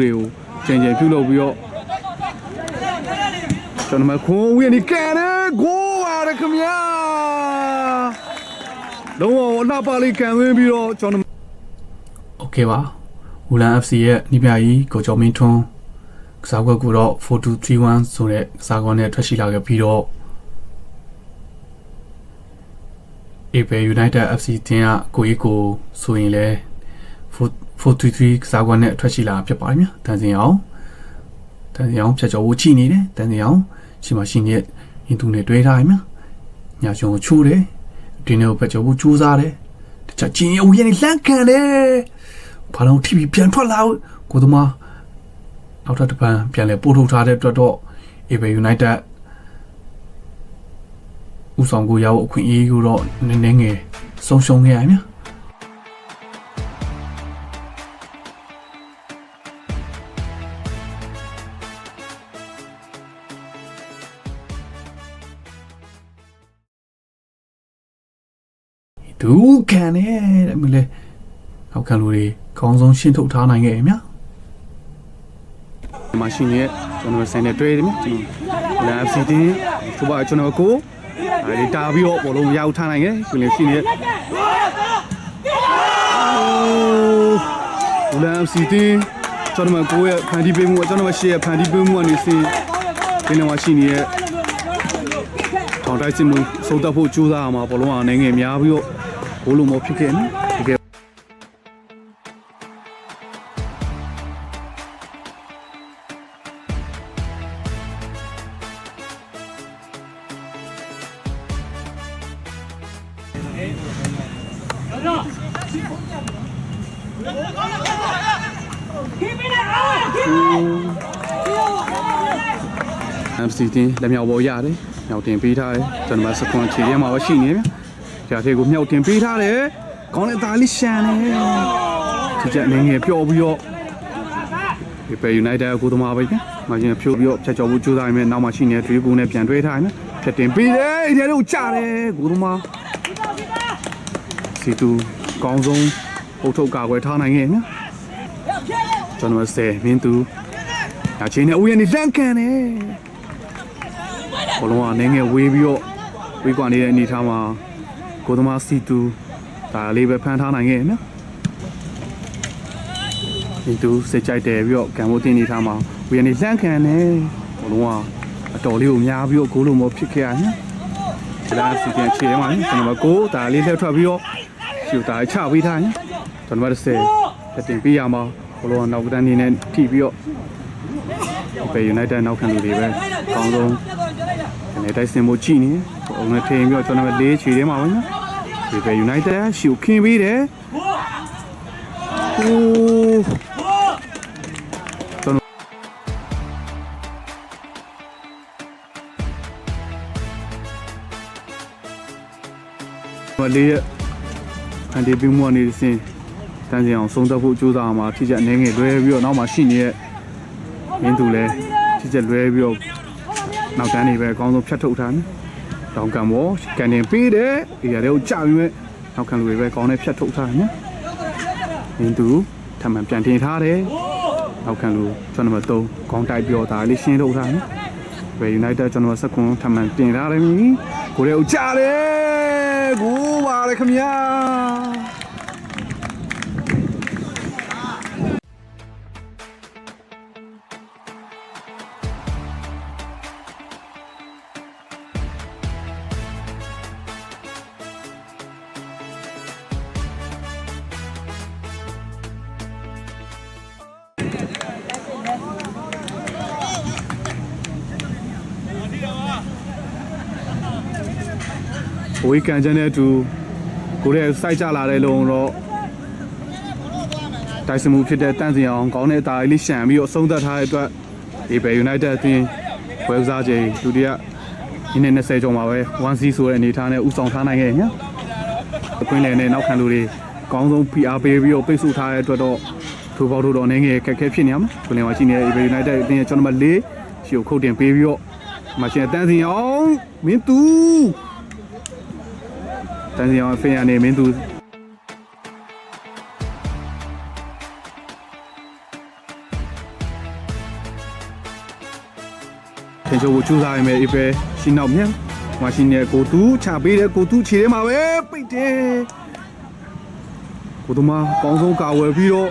တွေကိုကျန်ကျန်ပြုလုပ်ပြီးတော့ကျွန်တော်ခွန်ဝင်နေကန်တယ်ကိုပါရခင်ဗျာလုံးဝအနာပါလေးကန်ဝင်ပြီးတော့ကျွန်တော်โอเคပါဝူလန် FC ရဲ့ညီမကြီးကိုကျော်မင်းထွန်းကစားကွက်ကိုတော့4231ဆိုတဲ့ကစားကွက်နဲ့ထွက်ရှိလာခဲ့ပြီးတော့ Ape United FC တင်းကကိုကြီးကိုဆိုရင်လဲ433ကစားကွက်နဲ့ထွက်ရှိလာဖြစ်ပါတယ်မြတ်တန်စင်အောင်ဖြတ်ကျော်ဖို့ချိနေတယ်တန်စင်အောင်ရှိမှရှိနေရင်သူနဲ့တွဲထားရမြတ်ညာချုံကိုချိုးတယ်ဒီနေ့ကိုဖြတ်ကျော်ဖို့ကြိုးစားတယ်တခြားချင်းအဝေးကနေလှမ်းခံတယ်ဘာလို့ TV ပြန်ထွက်လာကိုသမားနောက်ထပ်တစ်ပန်းပြန်လဲပို့ထုတ်ထားတဲ့အတွက်တော့ Ape United ဦးဆောင်ကိုရောက်အခွင့်အရေးကိုတော့နည်းနည်းငယ်ဆုံးရှုံးခဲ့ရမြတ်ဒူးကန်နဲ့မလဲနောက်ခံလူတွေခေါင်းဆုံးရှင်းထုတ်ထားနိုင်ခဲ့ရမြတ်မရှင်ရဲ့ကျွန်တော်ဆိုင်နဲ့တွေ့တယ်မြတ်ကျွန်တော်လာစီတင်သူပါကျွန်တော်ကိုအဲဒီတာပြီးတော့ဘောလုံးရောက်ထားနိုင်ခဲ့ရှင်လည်းရှိနေဘူလန်စီတင်ကျွန်တော်ကိုရဲ့ဖန်တီးပေးမှုကျွန်တော်ရှေ့ရဲ့ဖန်တီးပေးမှုကနေစင်းဒီနေ့မှရှိနေတဲ့ထောင်တိုက်စစ်မှုစုံတက်ဖို့ကြိုးစားအောင်ဘောလုံးအောင်ငယ်များပြီးတော့ဘိုးလုံးမဖြစ်ခဲ့နော်တကယ်MC တင်လက်မြောက်ပေါ်ရတယ်မြောက်တင်ပေးထားတယ်ကျွန်တော်စကွန်ခြေထဲမှာပဲရှိနေတယ်ကြာသေးကိုမြောက်တင်ပေးထားတယ်ခေါင်းနဲ့သားလေးရှန်တယ်ဒီချက်အနေငယ်ပျော်ပြီးတော့ဒီပဲ United ကိုသမားပဲဗျမချင်းဖြိုးပြီးတော့ဖြတ်ကျော်ဖို့ကြိုးစားရမယ်နောက်မှရှိနေတဲ့3 နဲ့ပြန်တွဲထားမယ်ဖြတ်တင်ပေးတယ်ဒီထဲကိုကြားတယ်ကိုသမားစီတူကောင်းဆုံးအုတ်ထုတ်ကာကွယ်ထားနိုင်ရဲ့နော်ကျွန်တော်10မင်းသူအချင်းနဲ့ဦးရနေလန့်ကန်တယ်ဘလုံးကနေငယ်ဝေးပြီးတော့ဝေးကွာနေတဲ့အနေထားမှာကိုသမားစီတူဒါလေးပဲဖန်ထားနိုင်ခဲ့နော်စီတူစိတ်ကြိုက်တယ်ပြီးတော့ကံမိုးတင်နေထားမှာဝေးနေလန့်ကန်တယ်ဘလုံးကအတော်လေးကိုများပြီးတော့ဂိုးလုံးမဖြစ်ခဲ့ရနော်ဒီလားစီပြန်ချေတယ်မှာကျွန်တော်ကိုဒါလေးလက်ထွက်ပြီးတော့ရှူတာချပေးထားနော်ကျွန်တော်10တင်ပေးရမှာဘလုံးကနောက်ကတန်းနေနဲ့ထိပြီးတော့ပဲ United နောက်ခံလူတွေပဲအကောင်းဆုံးဒီနေ့တိုက်စင်မှုကြည့်နေဟိုငါထင်ပြီးတော့ကျွန်တော်လေးချီထဲမှာပဲနော်ဒီပဲ United ရှူခင်းပေးတယ်ဟိုကျွန်တော်လေးအန်ဒီပြမှုအနေနဲ့စင်တန်းစင်အောင်ဆုံးသက်ဖို့ကြိုးစားအောင်မှာထိချက်အနေငယ်လွဲပြီးတော့နောက်မှရှိနေတဲ့မင်းသူလည်းထိချက်လွဲပြီးတော့နောက်တန်းနေပဲအကောင်းဆုံးဖြတ်ထုတ်ထားတယ်။တောင်ကံပေါ်ကန်တင်ပေးတယ်။ဒီရတဲ့ကိုကြာပြီးမဲ့နောက်ခံလူတွေပဲကောင်းတဲ့ဖြတ်ထုတ်ထားတယ်။မင်းသူထပ်မံပြန်တင်ထားတယ်။နောက်ခံလူကျွန်တော်3ကောင်းတိုက်ပြောတာလေးရှင်းထုတ်ထားတယ်။ဘယ် United ကျွန်တော်19ထပ်မံတင်ထားတယ်မြည်။ကိုရဲကိုကြာတယ်။ကိုပါလေခင်ဗျာ။ဝေးကန်ချမ်းတဲ့အတူကိုရဲစိုက်ကြလာတဲ့လုံတော့တိုက်စမှုဖြစ်တဲ့တန့်စင်အောင်ကောင်းတဲ့အသားလေးရှံပြီးတော့အဆုံးသတ်ထားတဲ့အတွက်ဒီပဲ United အသင်းဝယ်စားချိန်ဒုတိယမိနစ်20ကျော်မှာပဲ1-0ဆိုတဲ့အနေအထားနဲ့ဥဆောင်ထားနိုင်ခဲ့ည။ကွင်းလယ်နဲ့နောက်ခံလူတွေအကောင်းဆုံး PR ပေးပြီးတော့ပိတ်ဆို့ထားတဲ့အတွက်တော့ထိုးပေါက်တော့အနေငယ်ခက်ခဲဖြစ်နေရမှာ။ကွင်းလယ်မှာရှိနေတဲ့ Ape United အသင်းရဲ့ကျွန်တော်4ရှီကိုခုတ်တင်ပေးပြီးတော့မရှင်တန့်စင်အောင်မင်းသူတန်စီအောင်ဖေးရနေမင်းသူ ထင်ချိုးကိုကျူးစားရမယ်အေးပဲရှင်းနောက်မြန်မရှင်းနဲ့ကိုတူးချပေးတယ်ကိုတူးခြေထဲမှာပဲပိတ်တယ်ကိုတူးမအကောင်းဆုံးကာဝယ်ပြီးတော့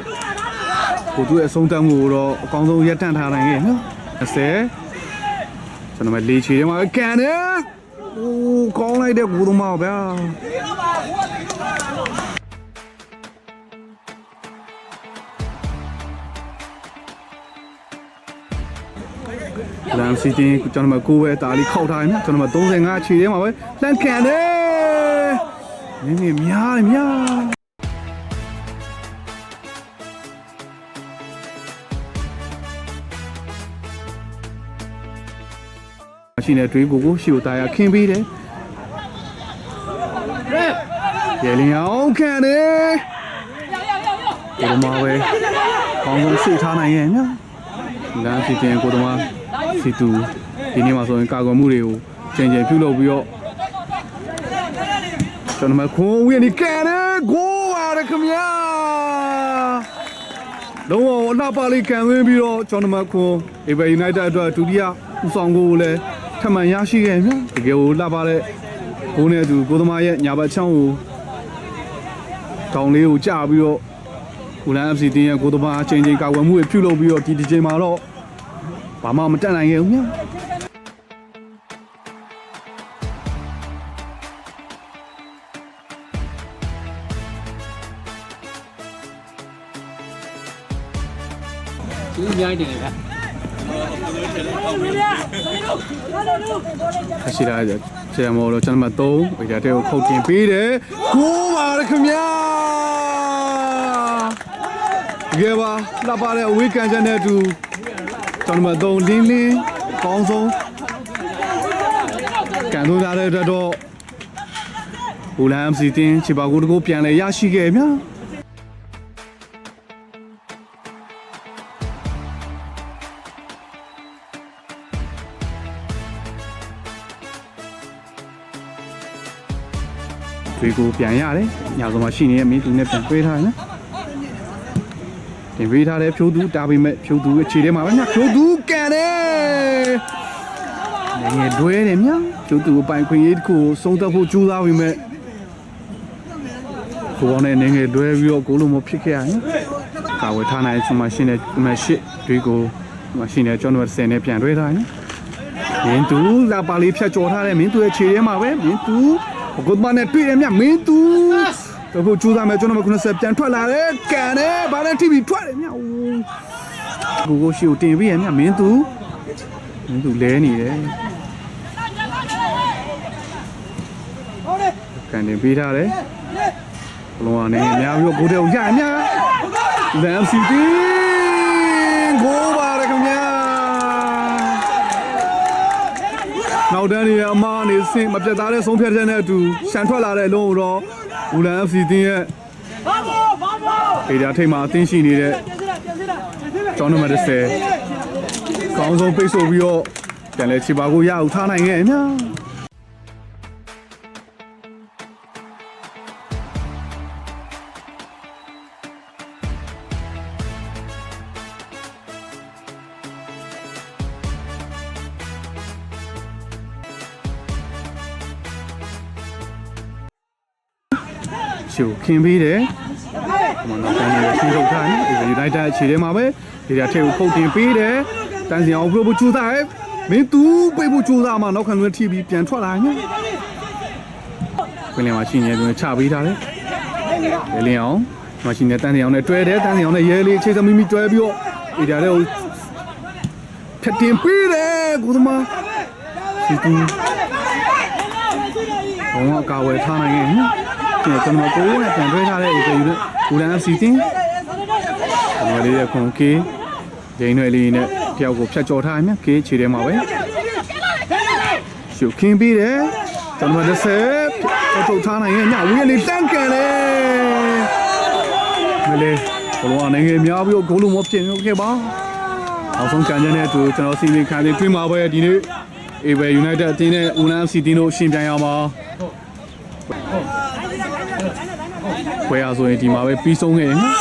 ကိုတူးရဲ့အဆုံးသတ်မှုကိုတော့အကောင်းဆုံးရပ်တန့်ထားနိုင်ရဲ့နော်20ကျွန်တော်မလေးခြေထဲမှာကန်တယ်โอ้ကောင်းလိုက်တဲ့ကိုတူးမဗျာလမ်းစီတင်ကျွန်တော်မကိုယ်ပဲတာလီခောက်ထားရင်ကျွန်တော်မ35ခြေထဲမှာပဲလန့်ကန်တယ်နင်းနေများရှိနေတွေးကိုရှီကိုတာရခင်းပေးတယ်ရေလင်းအောင်ခံတယ်ကိုတော်မပဲကောင်းဆုံးစိတ်ထားနိုင်ရဲ့နော်လမ်းစီတင်ကိုတော်မစီတူဒီနေ့မှာဆိုရင်ကာကွယ်မှုတွေကိုချိန်ပြုလုပ်ပြီးတော့ကျွန်တော်မခွန်ဝင်းဒီကန်တယ်ကိုရတယ်ခင်ဗျာလုံးဝအနာပါလေးကန်ဝင်းပြီးတော့ကျွန်တော်မခွန်အေဗယ်ယူနိုက်တက်အတွက်ဒုတိယဦးဆောင်ကိုလည်းထပ်မံရရှိခဲ့မြန်တကယ်ကိုလှပတဲ့ကိုနဲ့သူကိုသမားရဲ့ညာဘက်ချောင်းကိုတောင်လေးကိုကြာပြီးတော့ဦးလန်း FC တင်းရဲ့ကိုသမားချိန်ကာကွယ်မှုတွေပြုလုပ်ပြီးတော့ဒီချိန်မှာတော့ဘာမှမတက်နိုင်ခဲ့ဘူးမြန်ဒီအများကြီးတင်ခဲ့ခရှိလာကြဆရာမော်တော့ကျွန်တော်3ဝေဒါတဲ့ကိုခုတ်တင်ပေးတယ်ကိုပါရခင်ဗျာတကယ်ပါလှပတဲ့အဝေးကန်ချက်နဲ့အတူကျွန်တော်3လင်းအကောင်းဆုံးကန်ထိုးထားတဲ့အတွက်တော့ဘူလန် MC တင်းချီပါကိုတကိုပြန်လဲရရှိခဲ့ဗျာတွေးကိုပြန်ရတယ်ညဆုံးမှရှိနေတဲ့မင်းသူနဲ့ပြန်တွေးထားတယ်နော်တင်ပေးထားတဲ့ဖြိုးသူတာပေမဲ့ဖြိုးသူအခြေထဲမှာပဲညဖြိုးသူကန်တယ်ငယ်တွဲတယ်မြဖြိုးသူအပိုင်ခွင့်ရေးတစ်ခုစုံတက်ဖို့ကြိုးစားပြီးမဲ့ကိုကောင်းတဲ့ငယ်တွဲပြီးတော့ကိုလုံးမဖြစ်ခဲ့ရနော်ကာဝယ်ထားနိုင်ဆုံးမှရှိနေမရှိတွေးကိုမရှိနေကျွန်တော်10နဲ့ပြန်တွေးထားတယ်မင်းသူလာပါလေးဖြတ်ကျော်ထားတယ်မင်းသူရဲ့ခြေထဲမှာပဲမင်းသူကိုမနဲ့တွေ့ရမြမင်းသူတော့ကျူးသားမယ်ကျွန်တော်မ90ပြန်ထွက်လာတယ်ကန်တယ်ဗာနဲ့ TV ထွက်တယ်မြကိုရှိကိုတင်ပြီးရမြမင်းသူလဲနေတယ်ကန်တင်ပေးထားတယ်ဘလုံးကနေအများပြီးကိုတဲ့ကိုရအများလမ်းစီတီကိုပါရခင်ဗျာနောက်တန်းနေအမားနေစင်မပြတ်သားတဲ့ဆုံးဖြတ်ချက်နဲ့အတူရှန်ထွက်လာတဲ့အလုံးတော့ဘူလန် FC တင်းရဲ့အေဒါထိတ်မှာအသင်းရှိနေတဲ့ကျောင်းနံပါတ်10ကောင်းဆုံးပိတ်ဆို့ပြီးတော့ပြန်လဲချီပါကိုရအောင်ထားနိုင်ခဲ့အများရှုခင်းပေးတယ်။မနော်ကန်နေရှင်းထုတ်ထားတယ်။ဒီယူနိုက်တက်အခြေထဲမှာပဲဒီထဲကိုခုတ်တင်ပေးတယ်။တန်းစီအောင်ပြုတ်ဖို့ကြိုးစားတယ်။မင်းသူပိတ်ဖို့ကြိုးစားမှနောက်ခံလွှဲထိပြီးပြန်ထွက်လာည။ပင်လယ်မှာရှိနေတယ်ချပေးထားတယ်။လေလင်းအောင်မရှိနေတန်းစီအောင်နဲ့တွဲတယ်တန်းစီအောင်နဲ့ရဲလေးအခြေစမိမိတွဲပြီးတော့ဒီထဲကိုထက်တင်ပေးတယ်ကိုသမားစီတူဘောကကာဝယ်ထားနိုင်ရဲ့ကျွန်တော်ကိုယ်နဲ့ပြန်တွဲထားတဲ့အေးယူနဲ့ဘူလန် FC တင်းကျွန်တော်လေးရဲ့ခွန်ကေးဒိန်းရွယ်လေးနဲ့တယောက်ကိုဖြတ်ကျော်ထားရင်ကေးခြေထဲမှာပဲရှုခင်းပြီးတယ်ကျွန်တော်30ထုတ်ထားနိုင်ရဲ့ညဝေးလေးတန်းကန်တယ်မလေးဘလုံးအနေငယ်များပြီးတော့ဂိုးလုံးမပြင်ခဲ့ပါနောက်ဆုံးကန်ကျန်းတဲ့အတူကျွန်တော်စီမီခံလေးတွင်းမှာပဲဒီနေ့အေဗယ်ယူနိုက်တက်အသင်းနဲ့ဘူလန် FC တင်းတို့ရှင်ပြိုင်အောင်ပါခွဲရဆိုရင်ဒီမှာပဲပြီးဆုံးခဲ့တယ်နော်